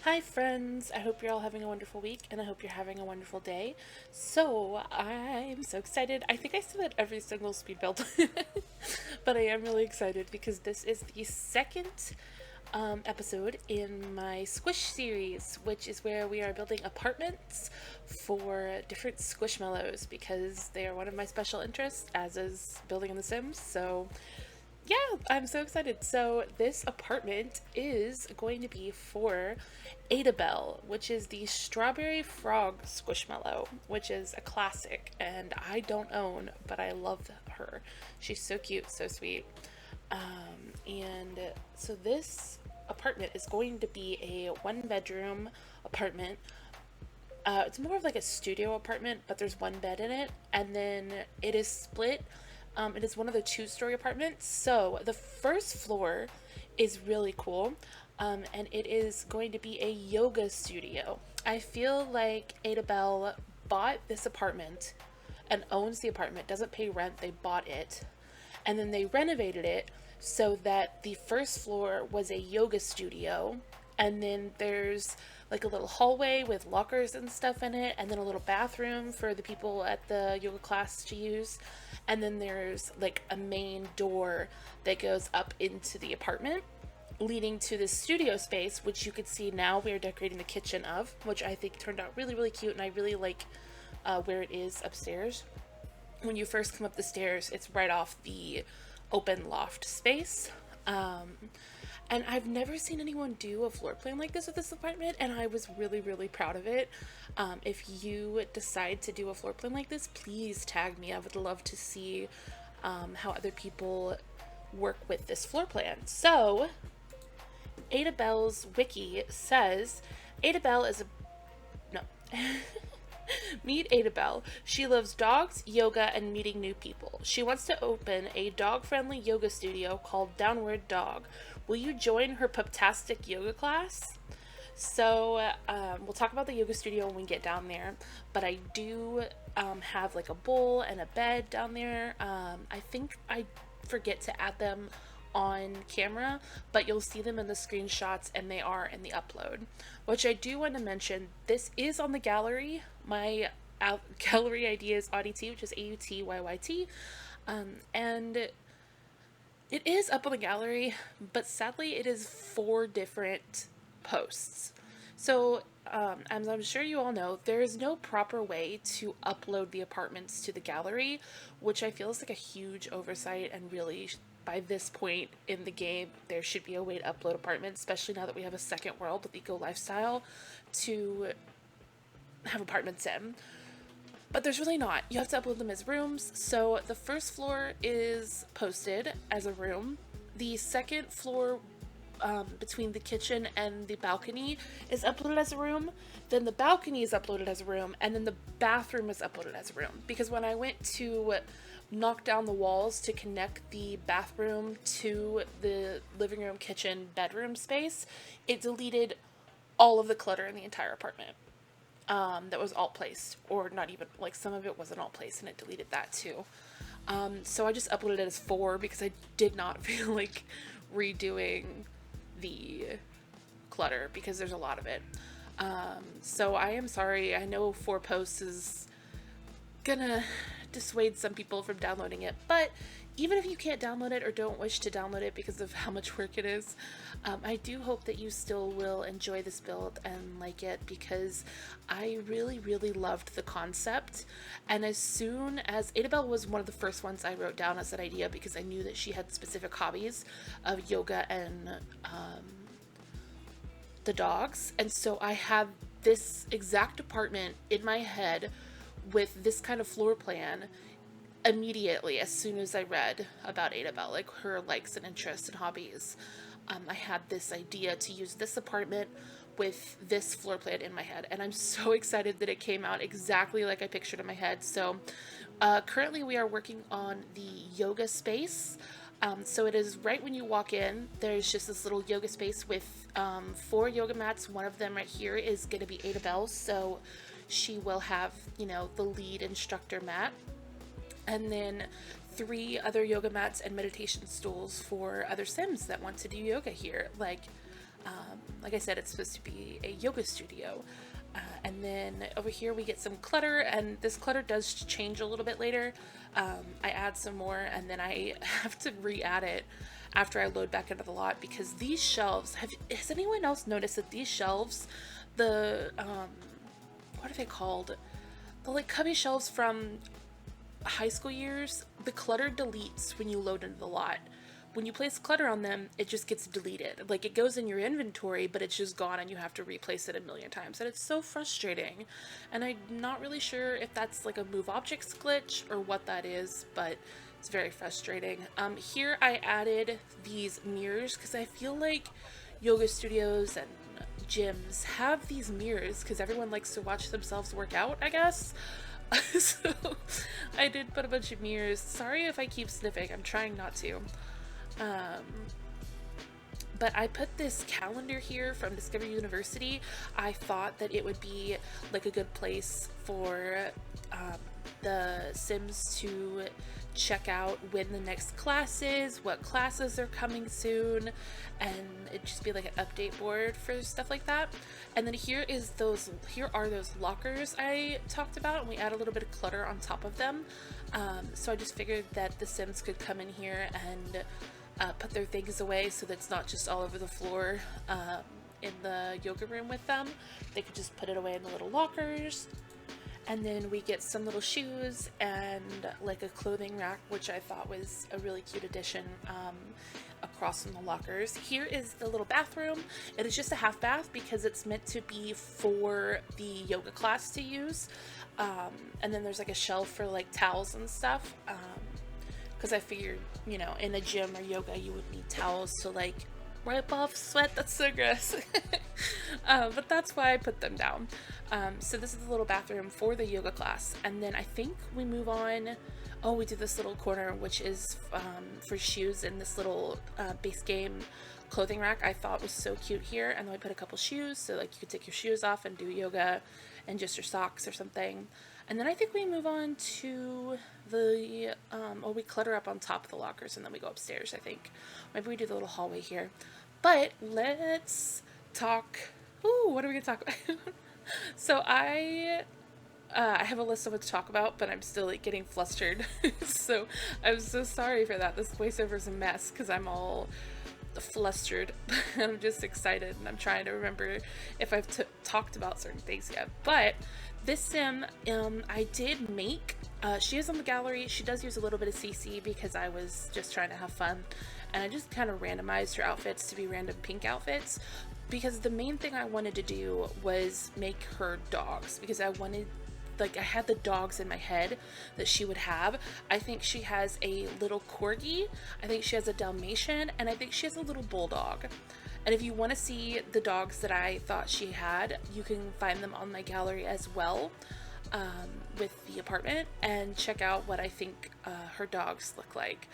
Hi friends, I hope you're all having a wonderful week and I hope you're having a wonderful day. So, I'm so excited. I think I said that every single speed build, but I am really excited because this is the second episode in my Squish series, which is where we are building apartments for different Squishmallows because they are one of my special interests, as is building in The Sims. So, yeah, I'm so excited. So this apartment is going to be for Adabelle, which is the strawberry frog squishmallow, which is a classic and I don't own, but I love her. She's so cute, so sweet. And so this apartment is going to be a one bedroom apartment. It's more of like a studio apartment, but there's one bed in it, and then it is split. It is one of the two-story apartments. So the first floor is really cool, and it is going to be a yoga studio. I feel like Adabelle bought this apartment and owns the apartment, doesn't pay rent, they bought it, and then they renovated it so that the first floor was a yoga studio, and then there's like a little hallway with lockers and stuff in it, and then a little bathroom for the people at the yoga class to use, and then there's like a main door that goes up into the apartment leading to this studio space, which you could see now we are decorating the kitchen of, which I think turned out really cute, and I really like where it is upstairs. When you first come up the stairs, it's right off the open loft space. And I've never seen anyone do a floor plan like this with this apartment, and I was really proud of it. If you decide to do a floor plan like this, please tag me. I would love to see how other people work with this floor plan. So, Adabelle's wiki says Adabelle is a no. Meet Adabelle. She loves dogs, yoga, and meeting new people. She wants to open a dog-friendly yoga studio called Downward Dog. Will you join her puptastic yoga class? So, we'll talk about the yoga studio when we get down there, but I do have like a bowl and a bed down there. I think I forget to add them on camera, but you'll see them in the screenshots and they are in the upload. Which I do want to mention, this is on the gallery. My gallery ID is AudiT, which is AUTYYT. And it is up on the gallery, but sadly it is 4 different posts. So, as I'm sure you all know, there is no proper way to upload the apartments to the gallery, which I feel is like a huge oversight, and really by this point in the game, there should be a way to upload apartments, especially now that we have a second world with eco lifestyle to have apartments in. But there's really not. You have to upload them as rooms. So the first floor is posted as a room. The second floor between the kitchen and the balcony is uploaded as a room. Then the balcony is uploaded as a room. And then the bathroom is uploaded as a room. Because when I went to knock down the walls to connect the bathroom to the living room, kitchen, bedroom space, it deleted all of the clutter in the entire apartment. That was alt placed, or not even, like some of it wasn't alt placed, and it deleted that too. So I just uploaded it as 4 because I did not feel like redoing the clutter because there's a lot of it. So I am sorry. I know 4 posts is gonna dissuade some people from downloading it, but even if you can't download it or don't wish to download it because of how much work it is, I do hope that you still will enjoy this build and like it, because I really loved the concept. And as soon as Adabelle was one of the first ones I wrote down as an idea, because I knew that she had specific hobbies of yoga and the dogs, and so I had this exact apartment in my head with this kind of floor plan immediately as soon as I read about Adabelle, like her likes and interests and hobbies. I had this idea to use this apartment with this floor plan in my head, and I'm so excited that it came out exactly like I pictured in my head. So currently we are working on the yoga space. So it is right when you walk in, there's just this little yoga space with 4 yoga mats. One of them right here is going to be Adabelle, so she will have, you know, the lead instructor mat. And then 3 other yoga mats and meditation stools for other Sims that want to do yoga here. Like, Like I said, it's supposed to be a yoga studio. And then over here we get some clutter, and this clutter does change a little bit later. I add some more, and then I have to re-add it after I load back into the lot, because these shelves, has anyone else noticed that these shelves, the, what are they called? The like cubby shelves from high school years, the clutter deletes when you load into the lot. When you place clutter on them, it just gets deleted. Like, it goes in your inventory, but it's just gone and you have to replace it a million times. And it's so frustrating. And I'm not really sure if that's like a move objects glitch or what that is, but it's very frustrating. Here I added these mirrors because I feel like yoga studios and gyms have these mirrors because everyone likes to watch themselves work out, I guess. So I did put a bunch of mirrors. Sorry if I keep sniffing, I'm trying not to. But I put this calendar here from Discovery University. I thought that it would be like a good place for the Sims to check out when the next class is, what classes are coming soon, and it'd just be like an update board for stuff like that. And then here are those lockers I talked about, and we add a little bit of clutter on top of them. So I just figured that the Sims could come in here and put their things away so that it's not just all over the floor in the yoga room with them. They could just put it away in the little lockers. And then we get some little shoes and like a clothing rack, which I thought was a really cute addition across from the lockers. Here is the little bathroom. It is just a half bath because it's meant to be for the yoga class to use. And then there's like a shelf for like towels and stuff. Because I figured, you know, in a gym or yoga, you would need towels to like wipe off sweat. That's so gross. But that's why I put them down. So this is the little bathroom for the yoga class. And then I think we move on. Oh, we do this little corner, which is for shoes, in this little base game clothing rack I thought was so cute here. And then we put a couple shoes, so like you could take your shoes off and do yoga, and just your socks or something. And then I think we move on to the, we clutter up on top of the lockers, and then we go upstairs, I think. Maybe we do the little hallway here. But let's talk, what are we gonna talk about? So I have a list of what to talk about, but I'm still like getting flustered. So I'm so sorry for that. This voiceover is a mess because I'm all flustered. I'm just excited, and I'm trying to remember if I've talked about certain things yet. But this sim, I did make, she is on the gallery. She does use a little bit of CC because I was just trying to have fun, and I just kind of randomized her outfits to be random pink outfits, because the main thing I wanted to do was make her dogs, because I wanted, like, I had the dogs in my head that she would have. I think she has a little corgi, I think she has a Dalmatian, and I think she has a little bulldog. And if you want to see the dogs that I thought she had, you can find them on my gallery as well, with the apartment, and check out what I think her dogs look like.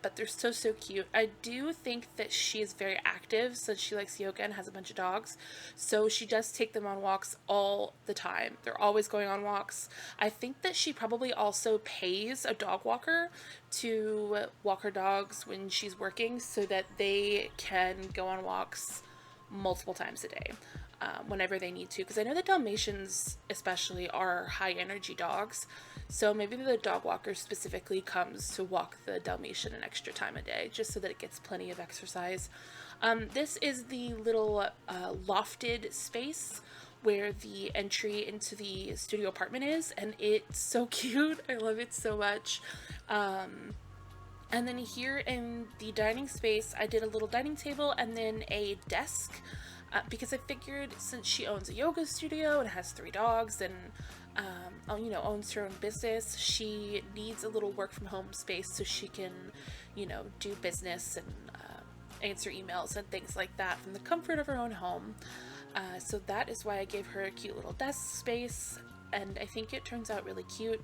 But they're so, so cute. I do think that she is very active since she likes yoga and has a bunch of dogs. So she does take them on walks all the time. They're always going on walks. I think that she probably also pays a dog walker to walk her dogs when she's working so that they can go on walks multiple times a day. Whenever they need to, because I know the Dalmatians especially are high energy dogs, so maybe the dog walker specifically comes to walk the Dalmatian an extra time a day just so that it gets plenty of exercise. This is the little lofted space where the entry into the studio apartment is, and it's so cute. I love it so much. And then here in the dining space, I did a little dining table and then a desk. Because I figured since she owns a yoga studio and has 3 dogs and, you know, owns her own business, she needs a little work from home space so she can, you know, do business and answer emails and things like that from the comfort of her own home. So that is why I gave her a cute little desk space, and I think it turns out really cute.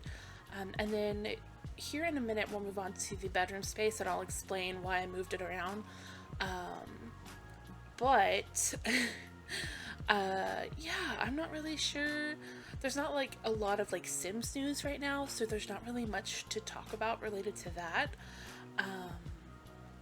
And then here in a minute we'll move on to the bedroom space, and I'll explain why I moved it around. But yeah, I'm not really sure. There's not like a lot of like Sims news right now, so there's not really much to talk about related to that.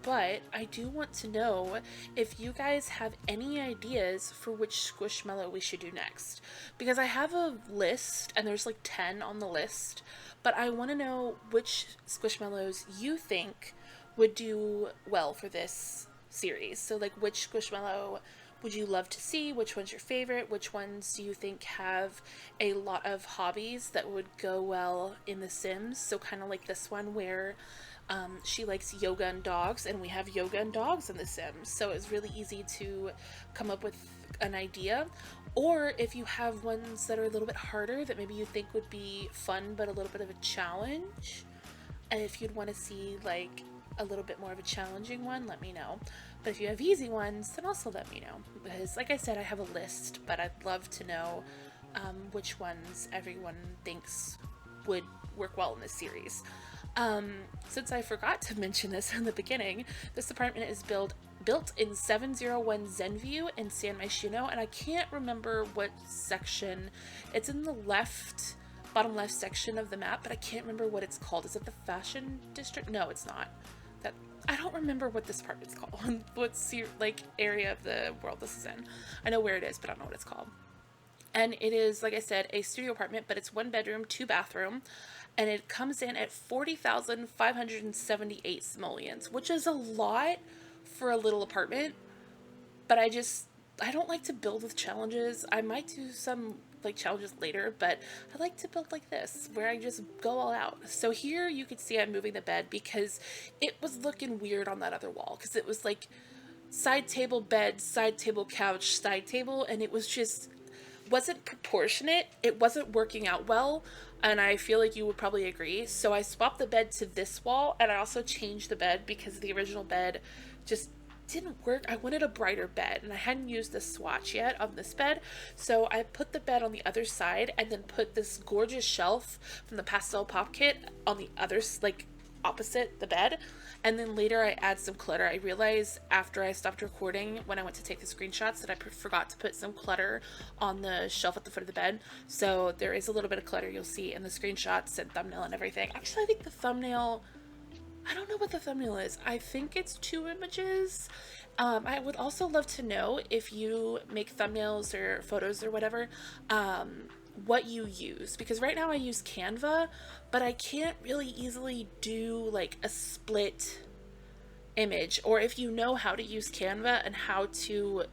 but I do want to know if you guys have any ideas for which Squishmallow we should do next. Because I have a list, and there's like 10 on the list, but I want to know which Squishmallows you think would do well for this series. So, like, which Squishmallow would you love to see? Which one's your favorite? Which ones do you think have a lot of hobbies that would go well in The Sims? So, kind of like this one where she likes yoga and dogs, and we have yoga and dogs in The Sims. So, it's really easy to come up with an idea. Or if you have ones that are a little bit harder that maybe you think would be fun but a little bit of a challenge, and if you'd want to see like a little bit more of a challenging one, let me know. But if you have easy ones, then also let me know, because like I said, I have a list, but I'd love to know which ones everyone thinks would work well in this series. Since I forgot to mention this in the beginning, this apartment is built in 701 Zenview in San Myshuno, and I can't remember what section. It's in the bottom left section of the map, but I can't remember what it's called. Is it the fashion district? No, it's not. I don't remember what this apartment's called. What's like area of the world this is in. I know where it is, but I don't know what it's called. And it is, like I said, a studio apartment, but it's 1 bedroom, 2 bathroom, and it comes in at 40,578 simoleons, which is a lot for a little apartment. But I don't like to build with challenges. I might do some like challenges later, but I like to build like this, where I just go all out. So here you can see I'm moving the bed because it was looking weird on that other wall, because it was like side table bed, side table couch, side table, and it was just wasn't proportionate. It wasn't working out well, and I feel like you would probably agree. So I swapped the bed to this wall, and I also changed the bed because the original bed just didn't work. I wanted a brighter bed, and I hadn't used the swatch yet on this bed, so I put the bed on the other side and then put this gorgeous shelf from the pastel pop kit on the other, like opposite the bed. And then later I add some clutter. I realized after I stopped recording, when I went to take the screenshots, that I forgot to put some clutter on the shelf at the foot of the bed. So there is a little bit of clutter you'll see in the screenshots and thumbnail and everything. Actually, I think the thumbnail, I don't know what the thumbnail is. I think it's 2 images. I would also love to know, if you make thumbnails or photos or whatever, what you use, because right now I use Canva, but I can't really easily do like a split image. Or if you know how to use Canva and how to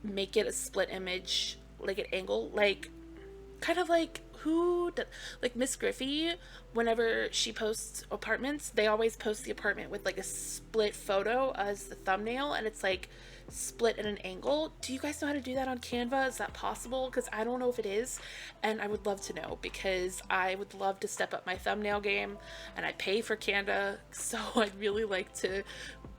make it a split image, like an angle, like kind of like like Miss Griffey, whenever she posts apartments, they always post the apartment with like a split photo as the thumbnail, and it's like split at an angle. Do you guys know how to do that on Canva? Is that possible? Because I don't know if it is, and I would love to know, because I would love to step up my thumbnail game, and I pay for Canva, so I'd really like to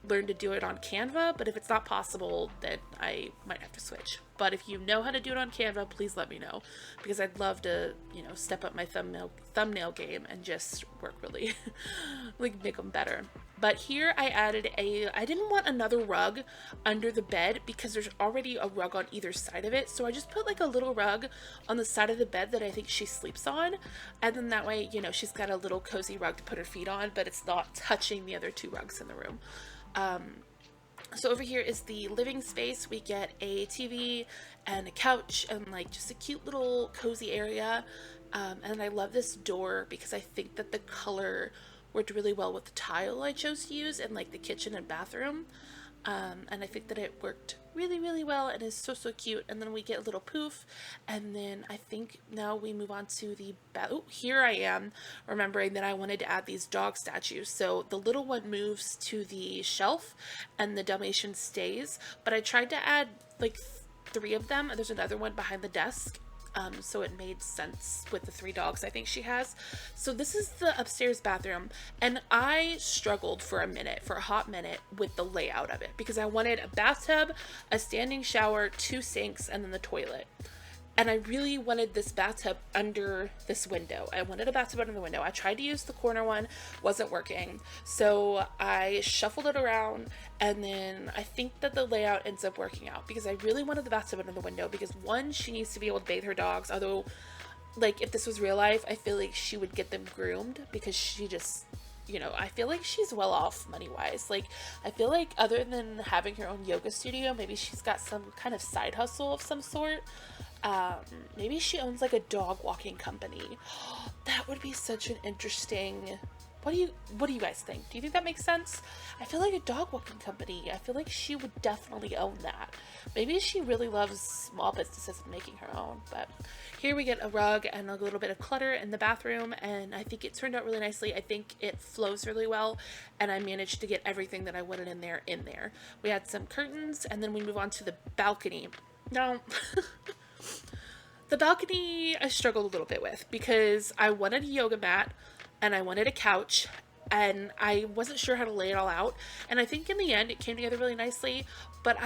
learn to do it on Canva. But if it's not possible, then I might have to switch. But if you know how to do it on Canva, please let me know, because I'd love to, you know, step up my thumbnail game and just work really like make them better. But here I added I didn't want another rug under the bed because there's already a rug on either side of it. So I just put like a little rug on the side of the bed that I think she sleeps on. And then that way, you know, she's got a little cozy rug to put her feet on, but it's not touching the other 2 rugs in the room. So over here is the living space. We get a TV and a couch and like just a cute little cozy area. And I love this door because I think that the color worked really well with the tile I chose to use in like the kitchen and bathroom. And I think that it worked really, really well and is so, so cute. And then we get a little poof. And then I think now we move on to the oh, here I am remembering that I wanted to add these dog statues. So the little one moves to the shelf and the Dalmatian stays. But I tried to add like 3 of them. There's another one behind the desk. So it made sense with the 3 dogs I think she has. So this is the upstairs bathroom, and I struggled for a hot minute with the layout of it, because I wanted a bathtub, a standing shower, 2 sinks, and then the toilet. And I really wanted this bathtub under this window. I wanted a bathtub under the window. I tried to use the corner one, wasn't working. So I shuffled it around, and then I think that the layout ends up working out, because I really wanted the bathtub under the window, because 1, she needs to be able to bathe her dogs. Although, like, if this was real life, I feel like she would get them groomed, because she just you know, I feel like she's well off money wise. Like, I feel like other than having her own yoga studio, maybe she's got some kind of side hustle of some sort. Um, Maybe she owns like a dog walking company. That would be such an interesting. What do you guys think? Do you think that makes sense? I feel like a dog walking company. I feel like she would definitely own that. Maybe she really loves small businesses and making her own. But here we get a rug and a little bit of clutter in the bathroom, and I think it turned out really nicely. I think it flows really well, and I managed to get everything that I wanted in there in there. We had some curtains, and then we move on to the balcony. Now, the balcony I struggled a little bit with because I wanted a yoga mat and I wanted a couch and I wasn't sure how to lay it all out. And I think in the end it came together really nicely, but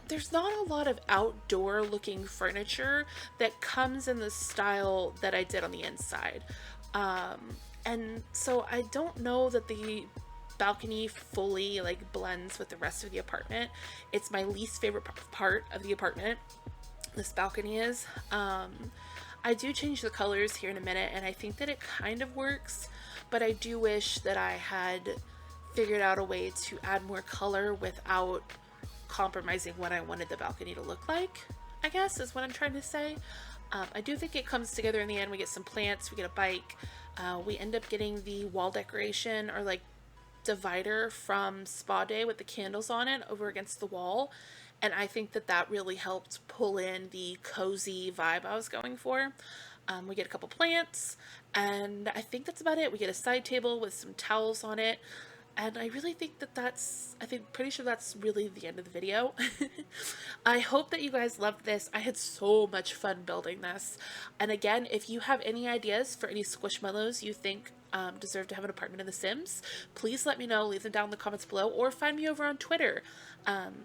there's not a lot of outdoor looking furniture that comes in the style that I did on the inside. And so I don't know that the balcony fully like blends with the rest of the apartment. It's my least favorite part of the apartment. This balcony is. I do change the colors here in a minute, and I think that it kind of works, but I do wish that I had figured out a way to add more color without compromising what I wanted the balcony to look like, I guess is what I'm trying to say. I do think it comes together in the end. We get some plants, we get a bike, we end up getting the wall decoration or like divider from Spa Day with the candles on it over against the wall. And I think that that really helped pull in the cozy vibe I was going for. We get a couple plants, and I think that's about it. We get a side table with some towels on it, and I really think that pretty sure that's really the end of the video. I hope that you guys loved this. I had so much fun building this. And again, if you have any ideas for any Squishmallows you think deserve to have an apartment in The Sims, please let me know. Leave them down in the comments below or find me over on Twitter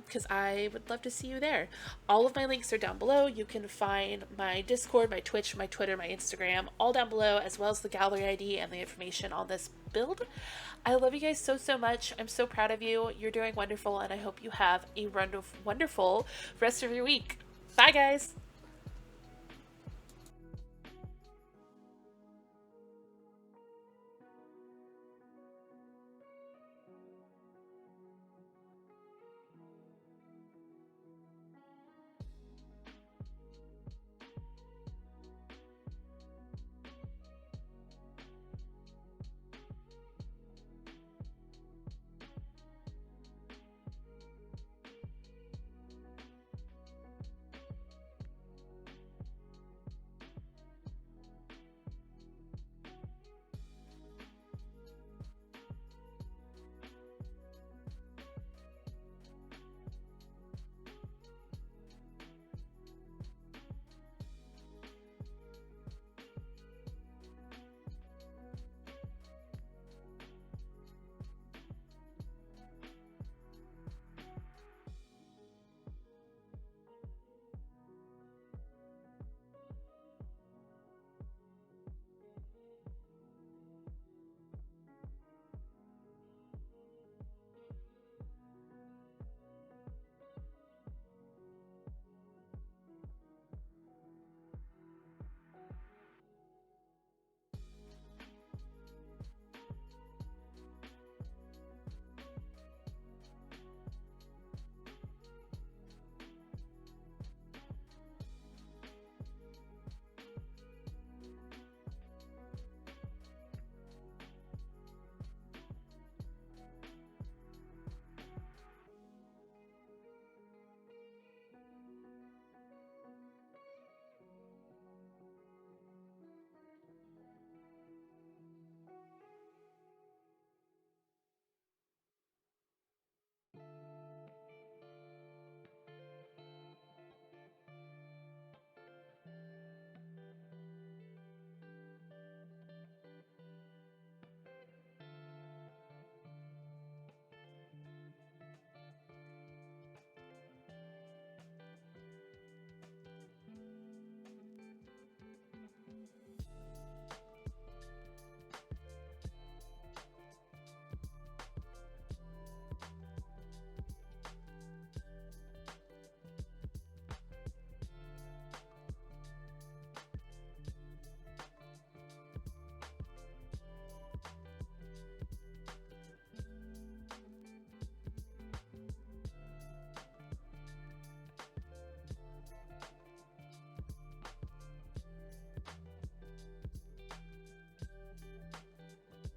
because I would love to see you there. All of my links are down below. You can find my Discord, my Twitch, my Twitter, my Instagram, all down below, as well as the gallery ID and the information on this build. I love you guys so, so much. I'm so proud of you. You're doing wonderful, and I hope you have a wonderful rest of your week. Bye, guys!